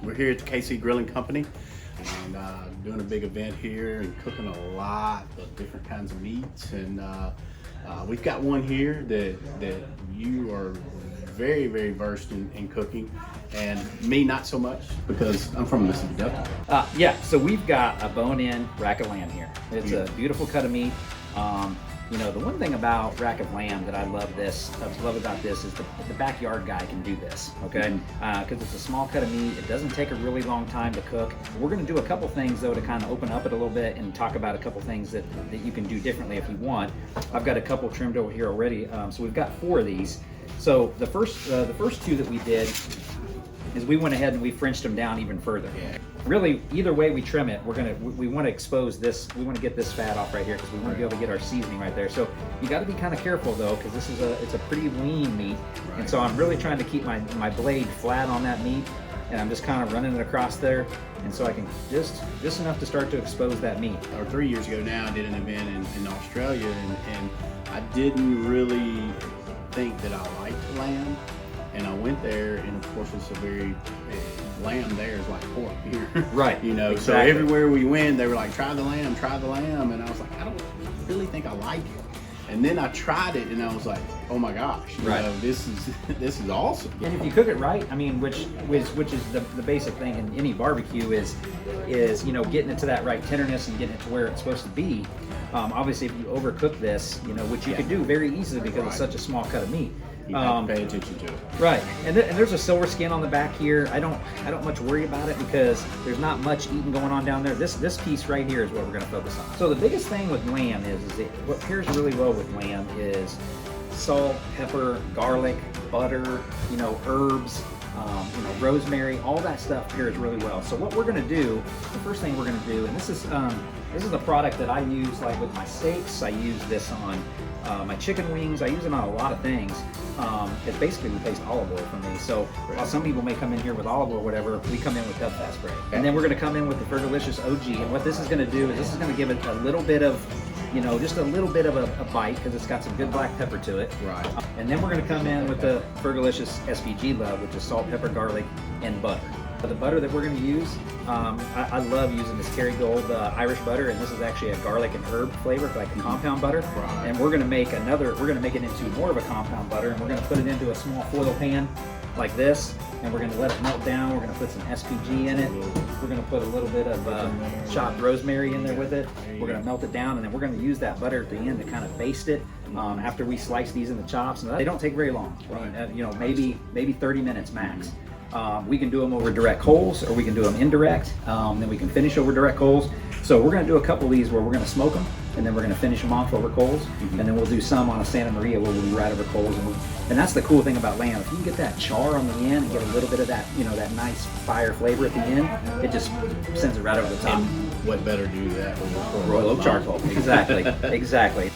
We're here at the KC Grilling Company and doing a big event here and cooking a lot of different kinds of meats. And we've got one here that you are very, very versed in cooking, and me not so much because I'm from Mississippi Delta. Yeah, so we've got a bone-in rack of lamb here. It's a beautiful cut of meat. You know, the one thing about rack of lamb that I love about this is the backyard guy can do this, okay? Because it's a small cut of meat. It doesn't take a really long time to cook. We're gonna do a couple things though to kind of open up it a little bit and talk about a couple things that you can do differently if you want. I've got a couple trimmed over here already. So we've got 4 of these. So the first 2 that we did is we went ahead and we Frenched them down even further. Really, either way we trim it, we want to expose this. We want to get this fat off right here because we want to be able to get our seasoning right there. So you got to be kind of careful though, because it's a pretty lean meat, and so I'm really trying to keep my blade flat on that meat, and I'm just kind of running it across there, and so I can just enough to start to expose that meat. Or 3 years ago now, I did an event in Australia, and I didn't really think that I liked lamb. And I went there, and of course it's a very, lamb there is like pork here. Right. You know, exactly. So everywhere we went, they were like, try the lamb. And I was like, I don't really think I like it. And then I tried it, and I was like, oh my gosh, you know, this is awesome. And if you cook it right, I mean, which is the basic thing in any barbecue is you know, getting it to that right tenderness and getting it to where it's supposed to be. Obviously, if you overcook this, you know, which you could do very easily because it's such a small cut of meat. You have to pay attention to it. Right, and there's a silver skin on the back here. I don't much worry about it because there's not much eating going on down there. This piece right here is what we're going to focus on. So the biggest thing with lamb is what pairs really well with lamb is salt, pepper, garlic, butter, you know, herbs, you know, rosemary. All that stuff pairs really well. So what we're going to do, the first thing we're going to do, and this is the product that I use like with my steaks. I use this on my chicken wings. I use it on a lot of things. It basically replaced olive oil for me. So while some people may come in here with olive oil or whatever, we come in with Dove Fat spray. And then we're going to come in with the Fergolicious OG. And what this is going to do is this is going to give it a little bit of, you know, just a little bit of a bite because it's got some good black pepper to it. Right. And then we're going to come in with the Fergolicious SVG Love, which is salt, pepper, garlic, and butter. The butter that we're going to use, I love using this Kerrygold Irish butter, and this is actually a garlic and herb flavor, like a compound butter. Right. And we're going to make it into more of a compound butter, and we're going to put it into a small foil pan like this, and we're going to let it melt down. We're going to put some SPG in it. We're going to put a little bit of chopped rosemary in there with it. We're going to melt it down, and then we're going to use that butter at the end to kind of baste it after we slice these in the chops. And they don't take very long. Right. I mean, you know, maybe 30 minutes max. We can do them over direct coals, or we can do them indirect. Then we can finish over direct coals. So we're going to do a couple of these where we're going to smoke them, and then we're going to finish them off over coals, and then we'll do some on a Santa Maria where we'll be right over coals. And that's the cool thing about lamb. If you can get that char on the end and get a little bit of that, you know, that nice fire flavor at the end, it just sends it right over the top. And what better do that than Royal oak charcoal. Exactly, exactly.